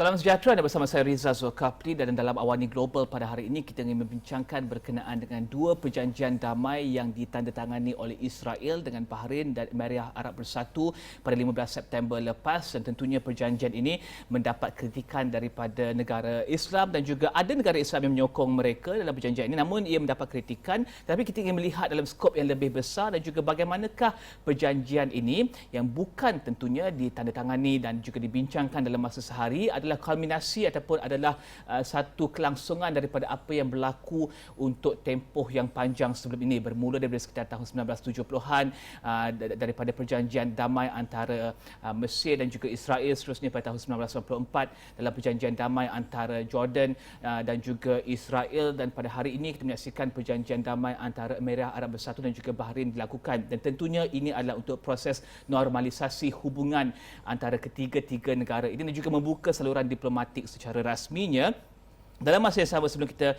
Salam sejahtera, anda bersama saya Rizal Zulkafli dan dalam Awani Global pada hari ini kita ingin membincangkan berkenaan dengan dua perjanjian damai yang ditandatangani oleh Israel dengan Bahrain dan Emirat Arab Bersatu pada 15 September lepas, dan tentunya perjanjian ini mendapat kritikan daripada negara Islam dan juga ada negara Islam yang menyokong mereka dalam perjanjian ini, namun ia mendapat kritikan. Tapi kita ingin melihat dalam skop yang lebih besar dan juga bagaimanakah perjanjian ini yang bukan tentunya ditandatangani dan juga dibincangkan dalam masa sehari adalah kulminasi ataupun adalah satu kelangsungan daripada apa yang berlaku untuk tempoh yang panjang sebelum ini, bermula daripada sekitar tahun 1970-an daripada perjanjian damai antara Mesir dan juga Israel, seterusnya pada tahun 1994 dalam perjanjian damai antara Jordan dan juga Israel, dan pada hari ini kita menyaksikan perjanjian damai antara Emirat Arab Bersatu dan juga Bahrain dilakukan, dan tentunya ini adalah untuk proses normalisasi hubungan antara ketiga-tiga negara ini dan juga membuka saluran diplomatik secara rasminya. Dalam masa yang sama, sebelum kita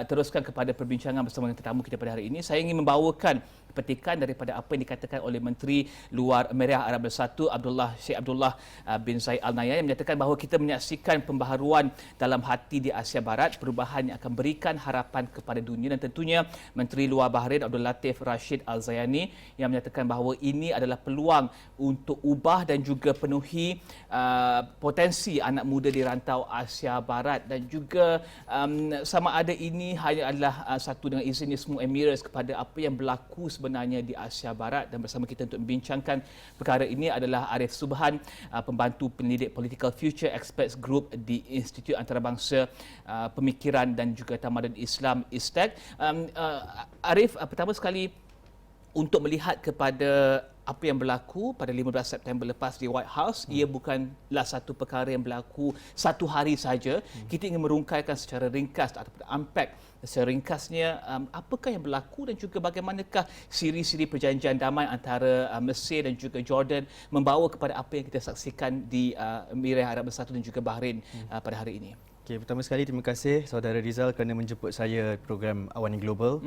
teruskan kepada perbincangan bersama dengan tetamu kita pada hari ini, saya ingin membawakan petikan daripada apa yang dikatakan oleh Menteri Luar Emirat Arab Bersatu Sheikh Abdullah bin Zayed Al Nahyan, yang menyatakan bahawa kita menyaksikan pembaharuan dalam hati di Asia Barat, perubahan yang akan berikan harapan kepada dunia, dan tentunya Menteri Luar Bahrain Abdul Latif Rashid Al Zayani yang menyatakan bahawa ini adalah peluang untuk ubah dan juga penuhi potensi anak muda di rantau Asia Barat, dan juga sama ada ini hanya adalah satu dengan izin semua Emirates kepada apa yang berlaku sebenarnya di Asia Barat. Dan bersama kita untuk membincangkan perkara ini adalah Arif Subhan, pembantu pendidik Political Future Experts Group di Institut Antarabangsa Pemikiran dan juga Tamadun Islam ISTEC. Arif, pertama sekali untuk melihat kepada apa yang berlaku pada 15 September lepas di White House, ia bukanlah satu perkara yang berlaku satu hari saja. Kita ingin merungkaikan secara ringkas ataupun unpack secara ringkasnya apakah yang berlaku dan juga bagaimanakah siri-siri perjanjian damai antara Mesir dan juga Jordan membawa kepada apa yang kita saksikan di Emirat Arab Bersatu dan juga Bahrain pada hari ini. Okay, pertama sekali terima kasih saudara Rizal kerana menjemput saya program Awani Global.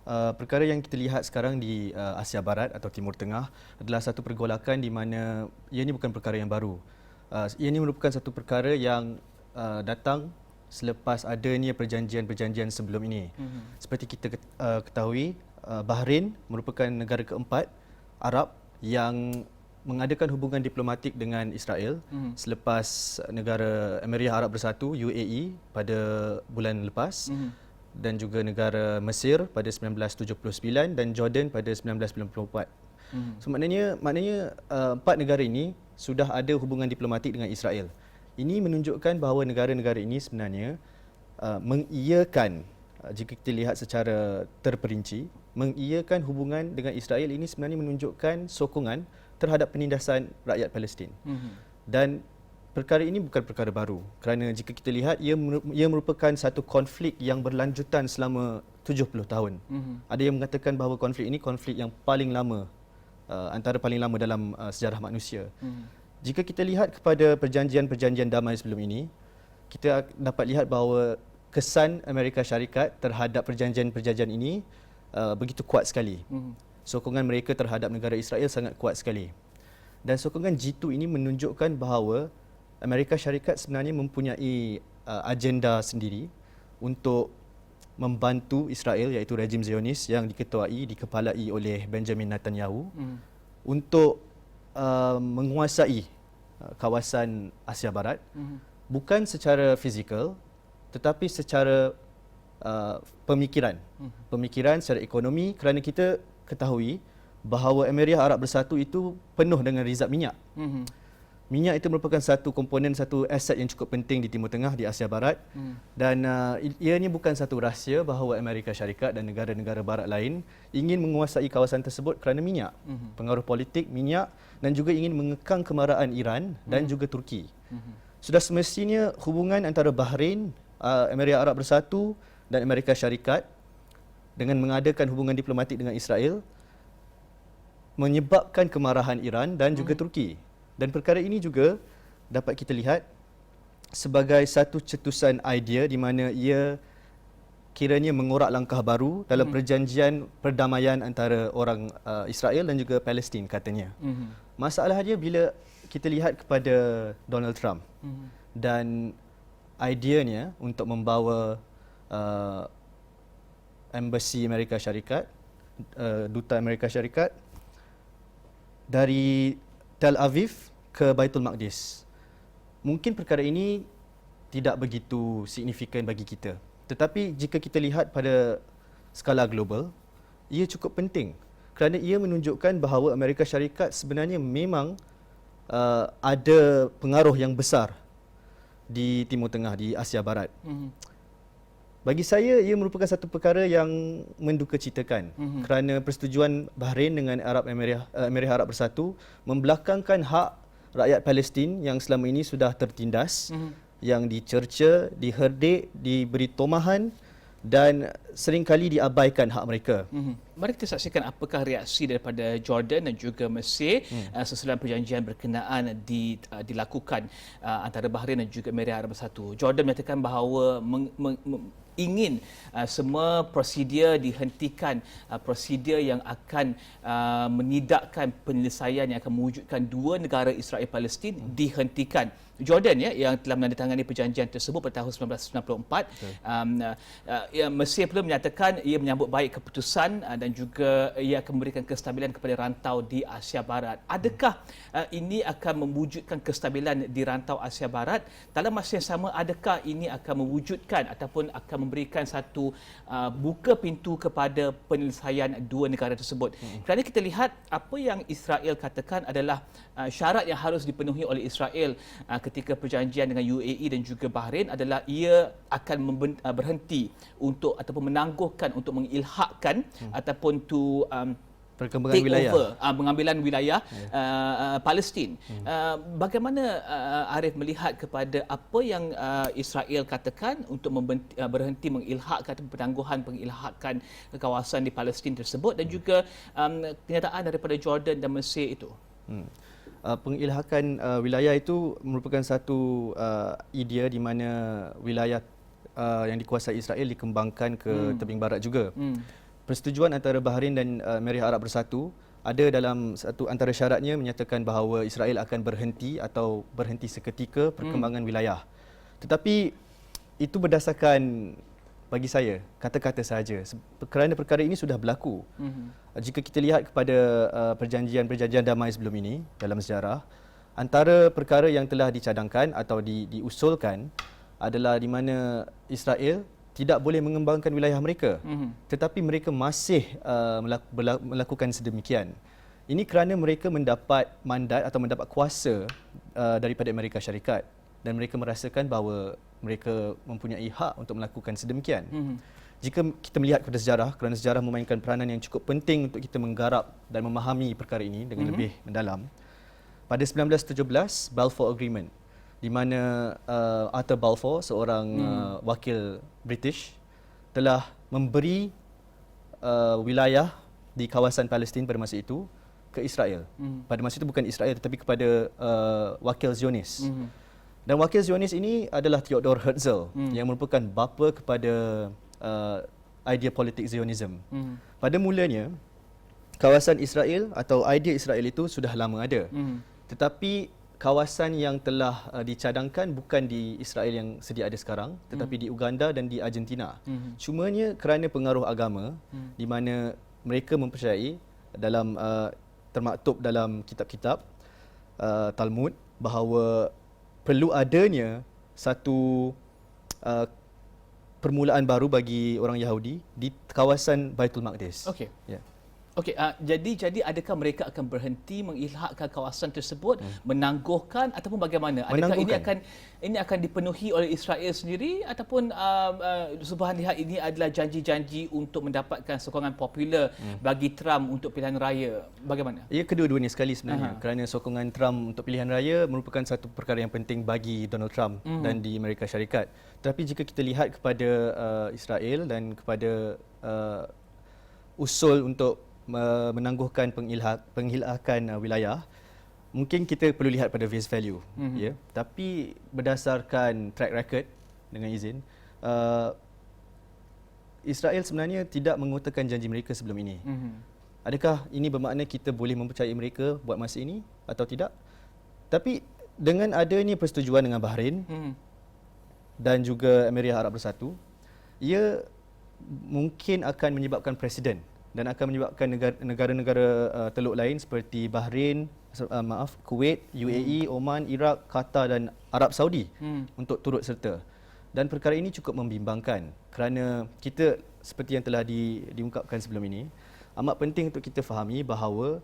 Perkara yang kita lihat sekarang di Asia Barat atau Timur Tengah adalah satu pergolakan di mana ia ini bukan perkara yang baru. Ia ini merupakan satu perkara yang datang selepas adanya perjanjian-perjanjian sebelum ini. Seperti kita ketahui, Bahrain merupakan negara keempat Arab yang mengadakan hubungan diplomatik dengan Israel selepas negara Emirat Arab Bersatu UAE pada bulan lepas, dan juga negara Mesir pada 1979 dan Jordan pada 1994. So maknanya empat negara ini sudah ada hubungan diplomatik dengan Israel. Ini menunjukkan bahawa negara-negara ini sebenarnya mengiyakan, jika kita lihat secara terperinci, mengiyakan hubungan dengan Israel. Ini sebenarnya menunjukkan sokongan terhadap penindasan rakyat Palestin. Dan perkara ini bukan perkara baru, kerana jika kita lihat ia merupakan satu konflik yang berlanjutan selama 70 tahun. Ada yang mengatakan bahawa konflik ini konflik yang paling lama, antara paling lama dalam sejarah manusia. Jika kita lihat kepada perjanjian-perjanjian damai sebelum ini, kita dapat lihat bahawa kesan Amerika Syarikat terhadap perjanjian-perjanjian ini begitu kuat sekali. Sokongan mereka terhadap negara Israel sangat kuat sekali. Dan sokongan G2 ini menunjukkan bahawa Amerika Syarikat sebenarnya mempunyai agenda sendiri untuk membantu Israel, iaitu rejim Zionis yang dikepalai oleh Benjamin Netanyahu untuk menguasai kawasan Asia Barat, bukan secara fizikal tetapi secara pemikiran, secara ekonomi, kerana kita ketahui bahawa Emirat Arab Bersatu itu penuh dengan rizab minyak. Minyak itu merupakan satu komponen, satu aset yang cukup penting di Timur Tengah, di Asia Barat. Dan ia ini bukan satu rahsia bahawa Amerika Syarikat dan negara-negara barat lain ingin menguasai kawasan tersebut kerana minyak, pengaruh politik minyak, dan juga ingin mengekang kemarahan Iran dan juga Turki. Sudah semestinya hubungan antara Bahrain, Emirat Arab Bersatu dan Amerika Syarikat dengan mengadakan hubungan diplomatik dengan Israel menyebabkan kemarahan Iran dan juga Turki. Dan perkara ini juga dapat kita lihat sebagai satu cetusan idea di mana ia kiranya mengorak langkah baru dalam perjanjian perdamaian antara orang Israel dan juga Palestin katanya. Masalahnya bila kita lihat kepada Donald Trump. dan ideanya untuk membawa embassy Amerika Syarikat, duta Amerika Syarikat dari Tel Aviv ke Baitul Maqdis. Mungkin perkara ini tidak begitu signifikan bagi kita. Tetapi jika kita lihat pada skala global, ia cukup penting kerana ia menunjukkan bahawa Amerika Syarikat sebenarnya memang ada pengaruh yang besar di Timur Tengah, di Asia Barat. Bagi saya, ia merupakan satu perkara yang mendukacitakan kerana persetujuan Bahrain dengan Emirat Arab Bersatu membelakangkan hak rakyat Palestin yang selama ini sudah tertindas, yang dicerca, diherdik, diberi tomahan dan seringkali diabaikan hak mereka. Mari kita saksikan apakah reaksi daripada Jordan dan juga Mesir sesudah perjanjian berkenaan dilakukan antara Bahrain dan juga Emirat Arab Bersatu. Jordan menyatakan bahawa ingin semua prosedur dihentikan, prosedur yang akan menidakkan penyelesaian yang akan mewujudkan dua negara Israel Palestin dihentikan. Jordan yang telah menandatangani perjanjian tersebut pada tahun 1994. Mesir pula menyatakan ia menyambut baik keputusan dan juga ia akan memberikan kestabilan kepada rantau di Asia Barat. Adakah ini akan mewujudkan kestabilan di rantau Asia Barat? Dalam masa yang sama, adakah ini akan mewujudkan ataupun akan memberikan satu buka pintu kepada penyelesaian dua negara tersebut? Kerana kita lihat apa yang Israel katakan adalah syarat yang harus dipenuhi oleh Israel ketika perjanjian dengan UAE dan juga Bahrain adalah ia akan berhenti untuk ataupun menangguhkan untuk mengilhakkan ataupun perkembangan wilayah, pengambilan wilayah Palestin. Bagaimana Arif melihat kepada apa yang Israel katakan untuk berhenti mengilhakkan atau pengilhakan kawasan di Palestin tersebut dan juga kenyataan daripada Jordan dan Mesir itu? Pengilhakan wilayah itu merupakan satu idea di mana wilayah yang dikuasai Israel dikembangkan ke tebing barat juga. Persetujuan antara Bahrain dan Emirat Arab Bersatu ada dalam satu antara syaratnya menyatakan bahawa Israel akan berhenti atau berhenti seketika perkembangan wilayah. Tetapi itu berdasarkan, bagi saya, kata-kata sahaja kerana perkara ini sudah berlaku. Jika kita lihat kepada perjanjian damai sebelum ini dalam sejarah, antara perkara yang telah dicadangkan atau diusulkan adalah di mana Israel tidak boleh mengembangkan wilayah mereka, tetapi mereka masih melakukan sedemikian. Ini kerana mereka mendapat mandat atau mendapat kuasa daripada Amerika Syarikat dan mereka merasakan bahawa mereka mempunyai hak untuk melakukan sedemikian. Jika kita melihat kepada sejarah, kerana sejarah memainkan peranan yang cukup penting untuk kita menggarap dan memahami perkara ini dengan lebih mendalam. Pada 1917, Balfour Agreement, di mana Arthur Balfour, seorang wakil British, telah memberi wilayah di kawasan Palestin pada masa itu ke Israel. Pada masa itu bukan Israel tetapi kepada wakil Zionis. Dan wakil Zionis ini adalah Theodor Herzl yang merupakan bapa kepada idea politik Zionism. Pada mulanya, kawasan Israel atau idea Israel itu sudah lama ada. Tetapi kawasan yang telah dicadangkan bukan di Israel yang sedia ada sekarang, tetapi di Uganda dan di Argentina. Cumanya kerana pengaruh agama, di mana mereka mempercayai dalam termaktub dalam kitab-kitab Talmud bahawa perlu adanya satu permulaan baru bagi orang Yahudi di kawasan Baitul Maqdis. Okey. Okey, jadi adakah mereka akan berhenti mengilhakkan kawasan tersebut, menangguhkan ataupun bagaimana? Adakah ini akan dipenuhi oleh Israel sendiri ataupun Subhan lihat ini adalah janji-janji untuk mendapatkan sokongan popular bagi Trump untuk pilihan raya? Bagaimana? Ya, kedua-duanya sekali sebenarnya. Kerana sokongan Trump untuk pilihan raya merupakan satu perkara yang penting bagi Donald Trump dan di Amerika Syarikat. Tapi jika kita lihat kepada Israel dan kepada usul untuk menangguhkan pengilhakan wilayah, mungkin kita perlu lihat pada face value, ya. Tapi berdasarkan track record, dengan izin, Israel sebenarnya tidak mengutarakan janji mereka sebelum ini. Adakah ini bermakna kita boleh mempercayai mereka buat masa ini atau tidak? Tapi dengan adanya persetujuan dengan Bahrain dan juga Emirat Arab Bersatu, ia mungkin akan menyebabkan presiden dan akan menyebabkan negara-negara teluk lain seperti Bahrain, Kuwait, UAE, Oman, Iraq, Qatar dan Arab Saudi untuk turut serta. Dan perkara ini cukup membimbangkan kerana kita seperti yang telah diungkapkan sebelum ini, amat penting untuk kita fahami bahawa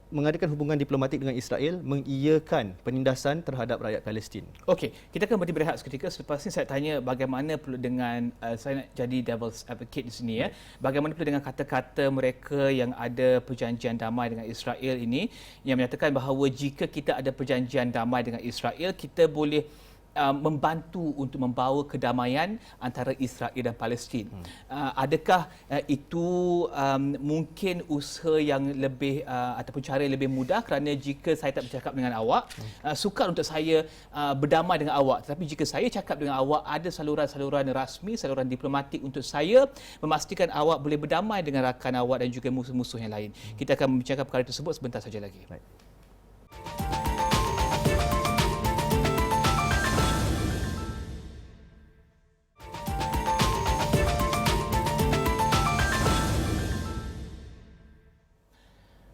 mengadakan hubungan diplomatik dengan Israel mengiyakan penindasan terhadap rakyat Palestin. Okey, kita akan berehat seketika. Selepas ini saya tanya bagaimana perlu dengan saya nak jadi devil's advocate di sini ya. Bagaimana perlu dengan kata-kata mereka yang ada perjanjian damai dengan Israel ini yang menyatakan bahawa jika kita ada perjanjian damai dengan Israel, kita boleh membantu untuk membawa kedamaian antara Israel dan Palestin. Adakah itu mungkin usaha yang lebih ataupun cara yang lebih mudah, kerana jika saya tak bercakap dengan awak, sukar untuk saya berdamai dengan awak. Tetapi jika saya cakap dengan awak, ada saluran-saluran rasmi, saluran diplomatik untuk saya memastikan awak boleh berdamai dengan rakan awak dan juga musuh-musuh yang lain. Kita akan membincangkan perkara tersebut sebentar saja lagi. Baik.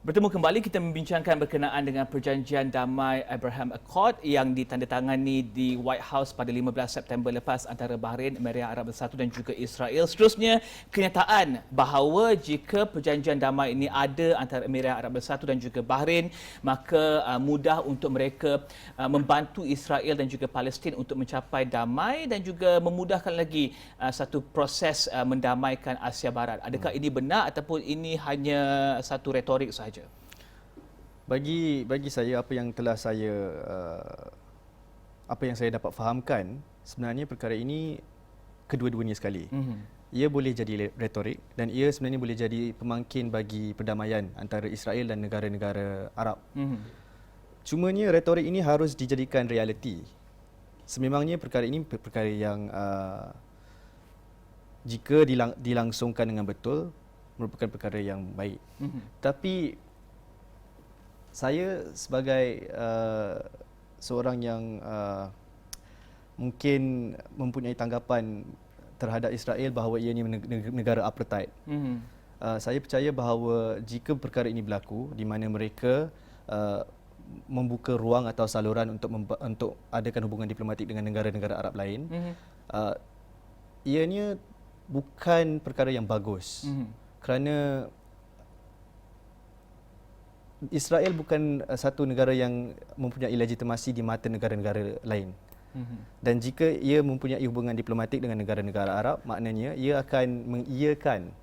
Bertemu kembali, kita membincangkan berkenaan dengan perjanjian damai Abraham Accord yang ditandatangani di White House pada 15 September lepas antara Bahrain, Emirat Arab Bersatu dan juga Israel. Seterusnya, kenyataan bahawa jika perjanjian damai ini ada antara Emirat Arab Bersatu dan juga Bahrain, maka mudah untuk mereka membantu Israel dan juga Palestin untuk mencapai damai dan juga memudahkan lagi satu proses mendamaikan Asia Barat. Adakah ini benar ataupun ini hanya satu retorik sahaja? Bagi saya apa yang saya dapat fahamkan, sebenarnya perkara ini kedua-duanya sekali. Ia boleh jadi retorik dan ia sebenarnya boleh jadi pemangkin bagi perdamaian antara Israel dan negara-negara Arab. Cumanya retorik ini harus dijadikan realiti. Sememangnya perkara ini perkara yang jika dilangsungkan dengan betul merupakan perkara yang baik. Tapi saya sebagai seorang yang mungkin mempunyai tanggapan terhadap Israel bahawa ia ini negara apartheid. Saya percaya bahawa jika perkara ini berlaku di mana mereka membuka ruang atau saluran untuk adakan hubungan diplomatik dengan negara-negara Arab lain, ianya bukan perkara yang bagus. Kerana Israel bukan satu negara yang mempunyai legitimasi di mata negara-negara lain. Dan jika ia mempunyai hubungan diplomatik dengan negara-negara Arab, maknanya ia akan mengiyakan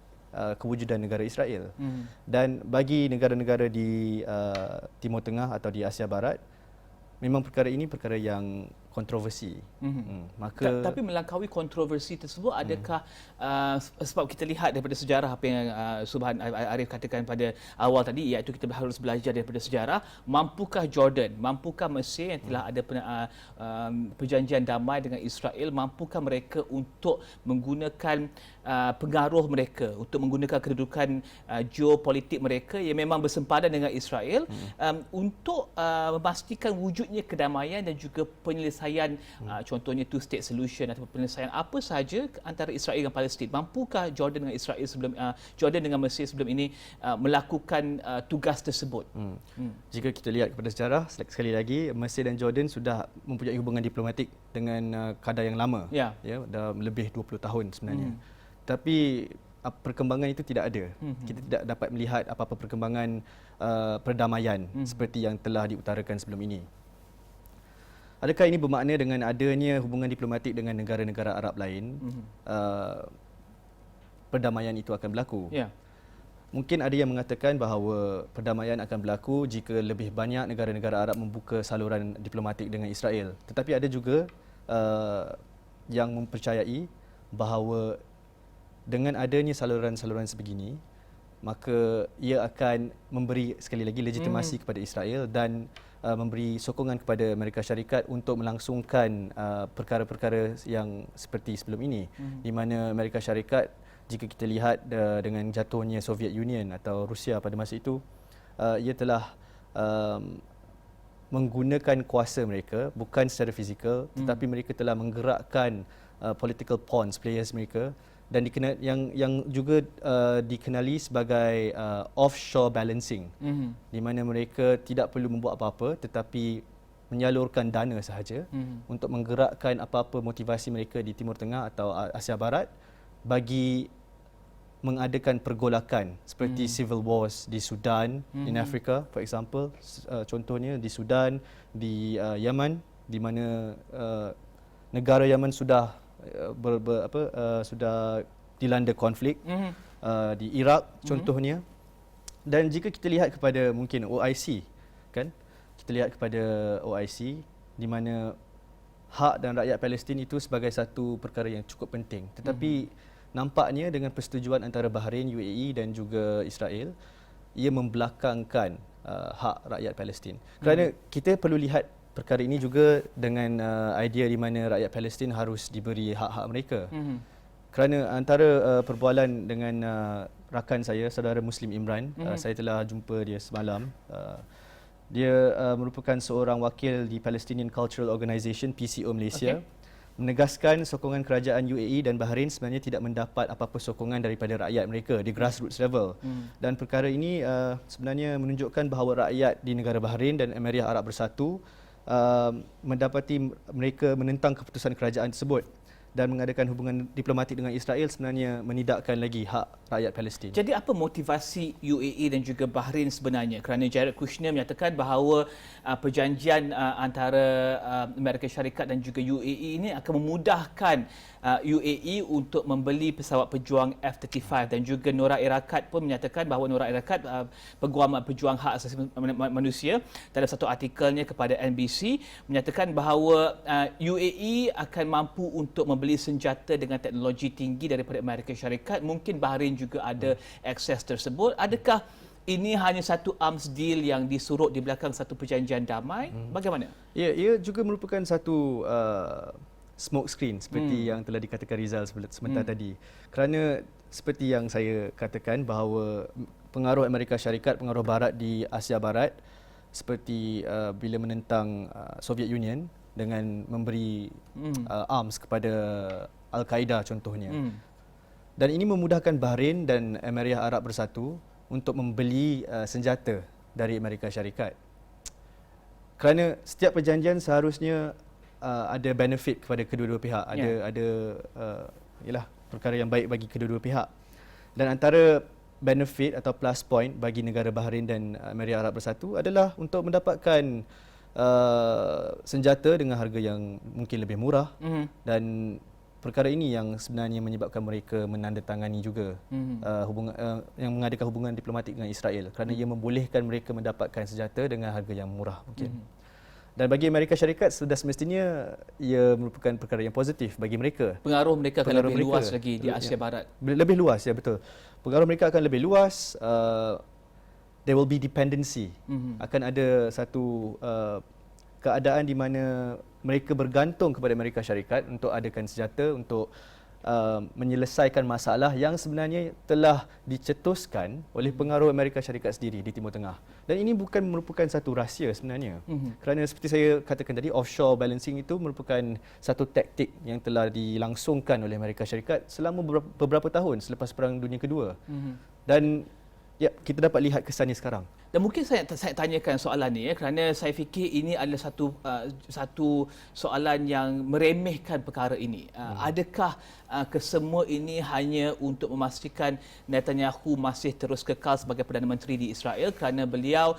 kewujudan negara Israel. Dan bagi negara-negara di Timur Tengah atau di Asia Barat, memang perkara ini perkara yang kontroversi. Tapi melangkaui kontroversi tersebut, adakah sebab kita lihat daripada sejarah apa yang Subhan Arif katakan pada awal tadi, iaitu kita harus belajar daripada sejarah, mampukah Jordan, mampukah Mesir yang telah ada perjanjian damai dengan Israel, mampukah mereka untuk menggunakan pengaruh mereka, untuk menggunakan kedudukan geopolitik mereka yang memang bersempadan dengan Israel untuk memastikan wujudnya kedamaian dan juga penyelesaian contohnya two state solution atau penyelesaian apa sahaja antara Israel dan Palestin. Mampukah Jordan dengan Israel Jordan dengan Mesir sebelum ini melakukan tugas tersebut? Jika kita lihat kepada sejarah, sekali lagi Mesir dan Jordan sudah mempunyai hubungan diplomatik dengan kadar yang lama, ya, dah lebih 20 tahun sebenarnya. Tapi perkembangan itu tidak ada. Kita tidak dapat melihat apa-apa perkembangan perdamaian seperti yang telah diutarakan sebelum ini. Adakah ini bermakna dengan adanya hubungan diplomatik dengan negara-negara Arab lain, perdamaian itu akan berlaku? Ya. Mungkin ada yang mengatakan bahawa perdamaian akan berlaku jika lebih banyak negara-negara Arab membuka saluran diplomatik dengan Israel. Tetapi ada juga yang mempercayai bahawa dengan adanya saluran-saluran sebegini, maka ia akan memberi sekali lagi legitimasi kepada Israel dan memberi sokongan kepada Amerika Syarikat untuk melangsungkan perkara-perkara yang seperti sebelum ini, di mana Amerika Syarikat, jika kita lihat dengan jatuhnya Soviet Union atau Rusia pada masa itu, ia telah menggunakan kuasa mereka bukan secara fizikal, tetapi mereka telah menggerakkan political pawns players mereka, dan yang juga dikenali sebagai offshore balancing, di mana mereka tidak perlu membuat apa-apa tetapi menyalurkan dana sahaja untuk menggerakkan apa-apa motivasi mereka di Timur Tengah atau Asia Barat bagi mengadakan pergolakan seperti civil wars di Sudan, in Africa for example, contohnya di Sudan, di Yaman, di mana negara Yaman sudah sudah dilanda konflik, di Iraq contohnya. Dan jika kita lihat kepada mungkin OIC, kan, kita lihat kepada OIC di mana hak dan rakyat Palestin itu sebagai satu perkara yang cukup penting, tetapi nampaknya dengan persetujuan antara Bahrain, UAE dan juga Israel, ia membelakangkan hak rakyat Palestin. Kerana kita perlu lihat perkara ini juga dengan idea di mana rakyat Palestin harus diberi hak-hak mereka. Kerana antara perbualan dengan rakan saya, saudara Muslim Imran, saya telah jumpa dia semalam. Dia merupakan seorang wakil di Palestinian Cultural Organisation, PCO Malaysia. Menegaskan sokongan kerajaan UAE dan Bahrain sebenarnya tidak mendapat apa-apa sokongan daripada rakyat mereka di grassroots level. Dan perkara ini sebenarnya menunjukkan bahawa rakyat di negara Bahrain dan Emirat Arab Bersatu mendapati mereka menentang keputusan kerajaan tersebut dan mengadakan hubungan diplomatik dengan Israel sebenarnya menidakkan lagi hak rakyat Palestin. Jadi apa motivasi UAE dan juga Bahrain sebenarnya? Kerana Jared Kushner menyatakan bahawa perjanjian antara Amerika Syarikat dan juga UAE ini akan memudahkan UAE untuk membeli pesawat pejuang F-35, dan juga Nora Erakat pun menyatakan bahawa Nora Erakat pejuang hak asasi manusia dalam satu artikelnya kepada NBC menyatakan bahawa UAE akan mampu untuk membeli senjata dengan teknologi tinggi daripada Amerika Syarikat. Mungkin Bahrain juga ada akses tersebut. Adakah ini hanya satu arms deal yang disurut di belakang satu perjanjian damai? Bagaimana? Ya, ia juga merupakan satu smoke screen seperti yang telah dikatakan Rizal sebentar tadi. Kerana seperti yang saya katakan bahawa pengaruh Amerika Syarikat, pengaruh Barat di Asia Barat seperti bila menentang Soviet Union dengan memberi arms kepada Al-Qaeda contohnya. Dan ini memudahkan Bahrain dan Emirat Arab Bersatu untuk membeli senjata dari Amerika Syarikat. Kerana setiap perjanjian seharusnya ada benefit kepada kedua-dua pihak, ada ialah perkara yang baik bagi kedua-dua pihak. Dan antara benefit atau plus point bagi negara Bahrain dan Emirat Arab Bersatu adalah untuk mendapatkan senjata dengan harga yang mungkin lebih murah, dan perkara ini yang sebenarnya menyebabkan mereka menandatangani juga yang mengadakan hubungan diplomatik dengan Israel, kerana ia membolehkan mereka mendapatkan senjata dengan harga yang murah mungkin. Dan bagi Amerika Syarikat sudah semestinya ia merupakan perkara yang positif bagi mereka. Pengaruh mereka akan lebih luas lagi di Asia Barat. Lebih luas, ya betul. Pengaruh mereka akan lebih luas. There will be dependency. Akan ada satu keadaan di mana mereka bergantung kepada Amerika Syarikat untuk adakan senjata untuk menyelesaikan masalah yang sebenarnya telah dicetuskan oleh pengaruh Amerika Syarikat sendiri di Timur Tengah. Dan ini bukan merupakan satu rahsia sebenarnya. Kerana seperti saya katakan tadi, offshore balancing itu merupakan satu taktik yang telah dilangsungkan oleh Amerika Syarikat selama beberapa tahun selepas Perang Dunia Kedua. Dan ya, kita dapat lihat kesannya sekarang. Dan mungkin saya tanyakan soalan ni kerana saya fikir ini adalah satu soalan yang meremehkan perkara ini. Adakah kesemua ini hanya untuk memastikan Netanyahu masih terus kekal sebagai Perdana Menteri di Israel kerana beliau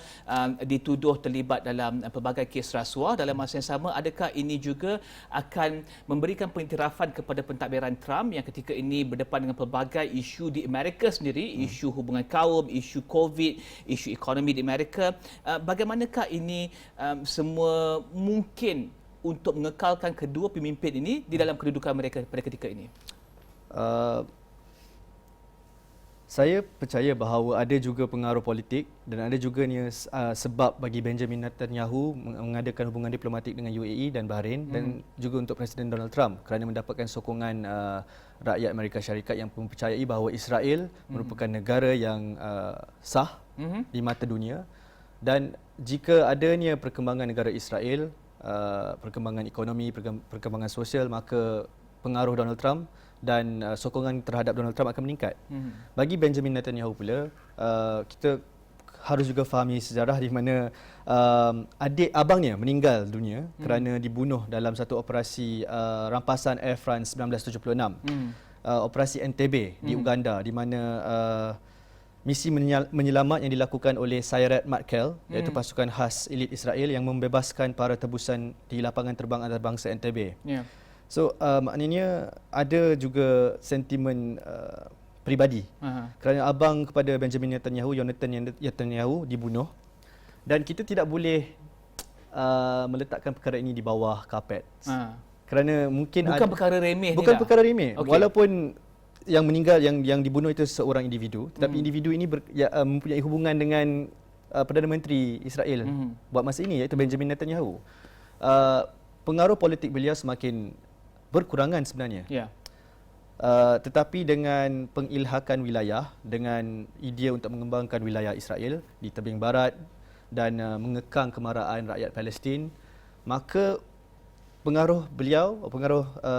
dituduh terlibat dalam pelbagai kes rasuah? Dalam masa yang sama, adakah ini juga akan memberikan pengiktirafan kepada pentadbiran Trump yang ketika ini berdepan dengan pelbagai isu di Amerika sendiri, isu hubungan kaum, isu COVID, isu ekonomi di Amerika? Bagaimanakah ini semua mungkin untuk mengekalkan kedua pemimpin ini di dalam kedudukan mereka pada ketika ini? Saya percaya bahawa ada juga pengaruh politik dan ada juga sebab bagi Benjamin Netanyahu mengadakan hubungan diplomatik dengan UAE dan Bahrain dan juga untuk Presiden Donald Trump kerana mendapatkan sokongan rakyat Amerika Syarikat yang mempercayai bahawa Israel merupakan negara yang sah di mata dunia, Dan jika adanya perkembangan negara Israel, perkembangan ekonomi, perkembangan sosial, maka pengaruh Donald Trump dan sokongan terhadap Donald Trump akan meningkat. Bagi Benjamin Netanyahu pula, kita harus juga fahami sejarah di mana adik abangnya meninggal dunia kerana dibunuh dalam satu operasi rampasan Air France 1976. Operasi Entebbe di Uganda, di mana misi menyelamat yang dilakukan oleh Sayeret Matkal, iaitu pasukan khas elit Israel yang membebaskan para tebusan di lapangan terbang antarabangsa Entebbe. So maknanya ada juga sentimen peribadi kerana abang kepada Benjamin Netanyahu, Yonatan Netanyahu, dibunuh, dan kita tidak boleh meletakkan perkara ini di bawah kapet. Kerana mungkin bukan perkara remeh, bukan perkara remeh. Okay. Walaupun yang meninggal, yang dibunuh itu seorang individu, tetapi individu ini mempunyai hubungan dengan Perdana Menteri Israel buat masa ini, iaitu Benjamin Netanyahu. Pengaruh politik beliau semakin berkurangan sebenarnya. Tetapi dengan pengilhakan wilayah, dengan idea untuk mengembangkan wilayah Israel di tebing barat dan mengekang kemarahan rakyat Palestin, maka pengaruh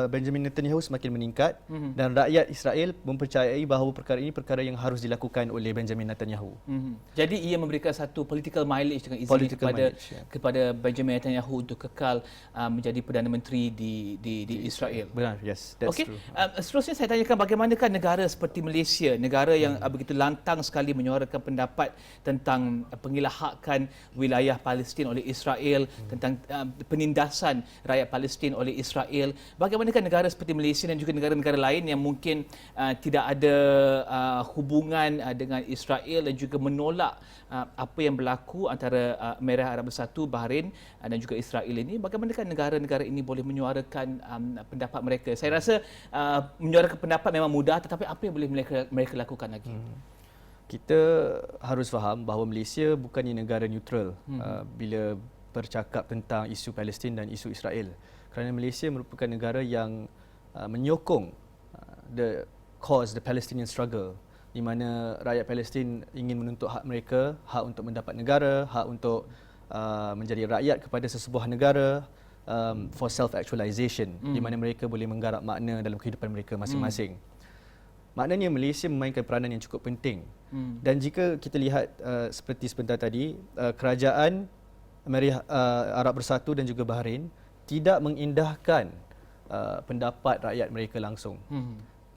Benjamin Netanyahu semakin meningkat dan rakyat Israel mempercayai bahawa perkara ini perkara yang harus dilakukan oleh Benjamin Netanyahu. Jadi ia memberikan satu political mileage dengan izin kepada Benjamin Netanyahu untuk kekal menjadi Perdana Menteri di Israel. Benar, yes, that's true. Seterusnya saya tanyakan, bagaimanakah negara seperti Malaysia, negara yang begitu lantang sekali menyuarakan pendapat tentang pengilahakan wilayah Palestin oleh Israel, tentang penindasan rakyat Palestin oleh Israel. Bagaimanakah negara seperti Malaysia dan juga negara-negara lain yang mungkin tidak ada hubungan dengan Israel dan juga menolak apa yang berlaku antara Emirat Arab Bersatu, Bahrain dan juga Israel ini? Bagaimanakah negara-negara ini boleh menyuarakan pendapat mereka? Saya rasa menyuarakan pendapat memang mudah, tetapi apa yang boleh mereka lakukan lagi? Kita harus faham bahawa Malaysia bukannya negara neutral bila bercakap tentang isu Palestin dan isu Israel, kerana Malaysia merupakan negara yang menyokong the Palestinian struggle, di mana rakyat Palestin ingin menuntut hak mereka, hak untuk mendapat negara, hak untuk menjadi rakyat kepada sesebuah negara, for self-actualization, di mana mereka boleh menggarap makna dalam kehidupan mereka masing-masing. Maknanya Malaysia memainkan peranan yang cukup penting. Dan jika kita lihat seperti sebentar tadi, kerajaan Emirat Arab Bersatu dan juga Bahrain tidak mengindahkan pendapat rakyat mereka langsung.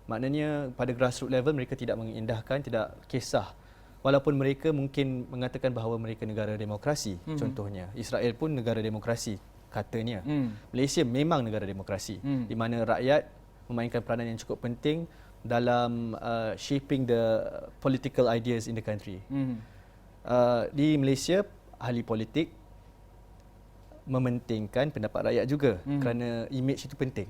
Maknanya pada grassroots level mereka tidak mengindahkan, tidak kisah. Walaupun mereka mungkin mengatakan bahawa mereka negara demokrasi, contohnya. Israel pun negara demokrasi, katanya. Malaysia memang negara demokrasi, di mana rakyat memainkan peranan yang cukup penting dalam shaping the political ideas in the country. Di Malaysia, ahli politik mementingkan pendapat rakyat juga kerana image itu penting.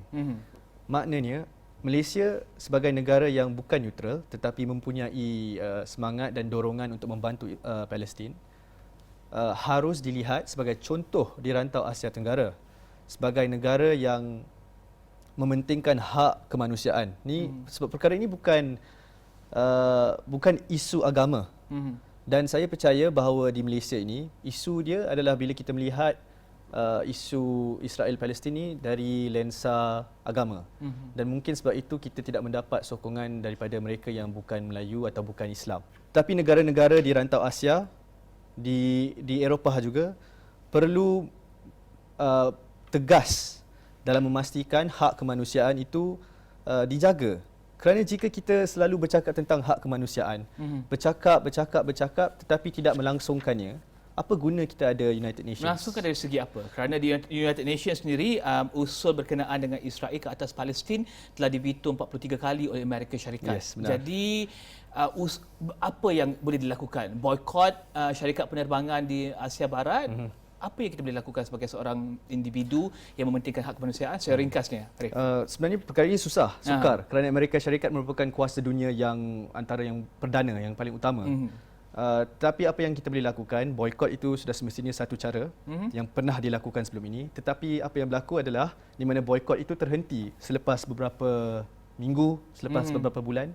Maknanya Malaysia sebagai negara yang bukan neutral tetapi mempunyai semangat dan dorongan untuk membantu Palestin harus dilihat sebagai contoh di rantau Asia Tenggara, sebagai negara yang mementingkan hak kemanusiaan. Sebab perkara ini bukan isu agama. Dan saya percaya bahawa di Malaysia ini isu dia adalah bila kita melihat isu Israel Palestin ni dari lensa agama. Dan mungkin sebab itu kita tidak mendapat sokongan daripada mereka yang bukan Melayu atau bukan Islam. Tapi negara-negara di rantau Asia, di Eropah juga perlu tegas dalam memastikan hak kemanusiaan itu dijaga. Kerana jika kita selalu bercakap tentang hak kemanusiaan, bercakap tetapi tidak melangsungkannya, apa guna kita ada United Nations? Melangsungkan dari segi apa? Kerana di United Nations sendiri, usul berkenaan dengan Israel ke atas Palestin telah diveto 43 kali oleh Amerika Syarikat. Yes, benar. Jadi, apa yang boleh dilakukan? Boykot syarikat penerbangan di Asia Barat? Apa yang kita boleh lakukan sebagai seorang individu yang mementingkan hak kemanusiaan? Saya ringkasnya, Arif. Sebenarnya perkara ini sukar kerana Amerika Syarikat merupakan kuasa dunia yang antara yang perdana, yang paling utama. Tapi apa yang kita boleh lakukan, boykot itu sudah semestinya satu cara yang pernah dilakukan sebelum ini. Tetapi apa yang berlaku adalah di mana boykot itu terhenti selepas beberapa minggu, selepas beberapa bulan.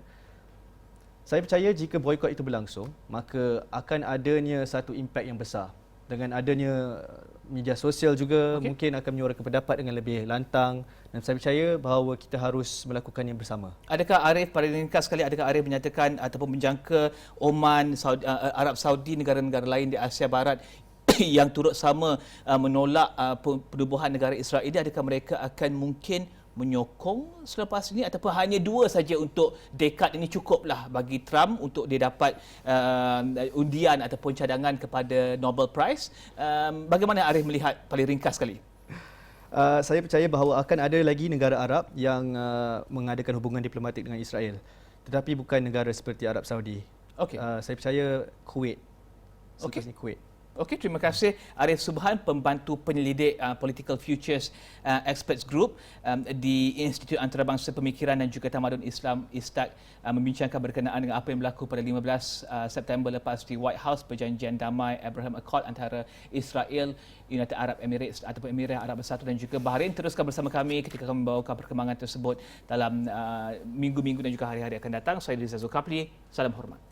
Saya percaya jika boikot itu berlangsung, maka akan adanya satu impak yang besar. Dengan adanya media sosial juga mungkin akan menyuarakan pendapat dengan lebih lantang, dan saya percaya bahawa kita harus melakukannya bersama. Adakah Arif, pada ringkas sekali, adakah Arif menyatakan ataupun menjangka Oman, Arab Saudi, negara-negara lain di Asia Barat yang turut sama menolak penubuhan negara Israel ini, adakah mereka akan mungkin menyokong selepas ini, ataupun hanya dua saja untuk dekad ini cukuplah bagi Trump untuk dia dapat undian ataupun cadangan kepada Nobel Prize? Bagaimana Arif melihat paling ringkas sekali? Saya percaya bahawa akan ada lagi negara Arab yang mengadakan hubungan diplomatik dengan Israel, tetapi bukan negara seperti Arab Saudi. Saya percaya Kuwait. Seterusnya Kuwait. Okey, terima kasih Arif Subhan, pembantu penyelidik Political Futures Experts Group di Institut Antarabangsa Pemikiran dan juga Tamadun Islam ISTAC, membincangkan berkenaan dengan apa yang berlaku pada 15 September lepas di White House, perjanjian damai Abraham Accord antara Israel, United Arab Emirates ataupun Emirat Arab Bersatu dan juga Bahrain. Teruskan bersama kami ketika kami membawakan perkembangan tersebut dalam minggu-minggu dan juga hari-hari akan datang. Saya Liza Zulkafli, salam hormat.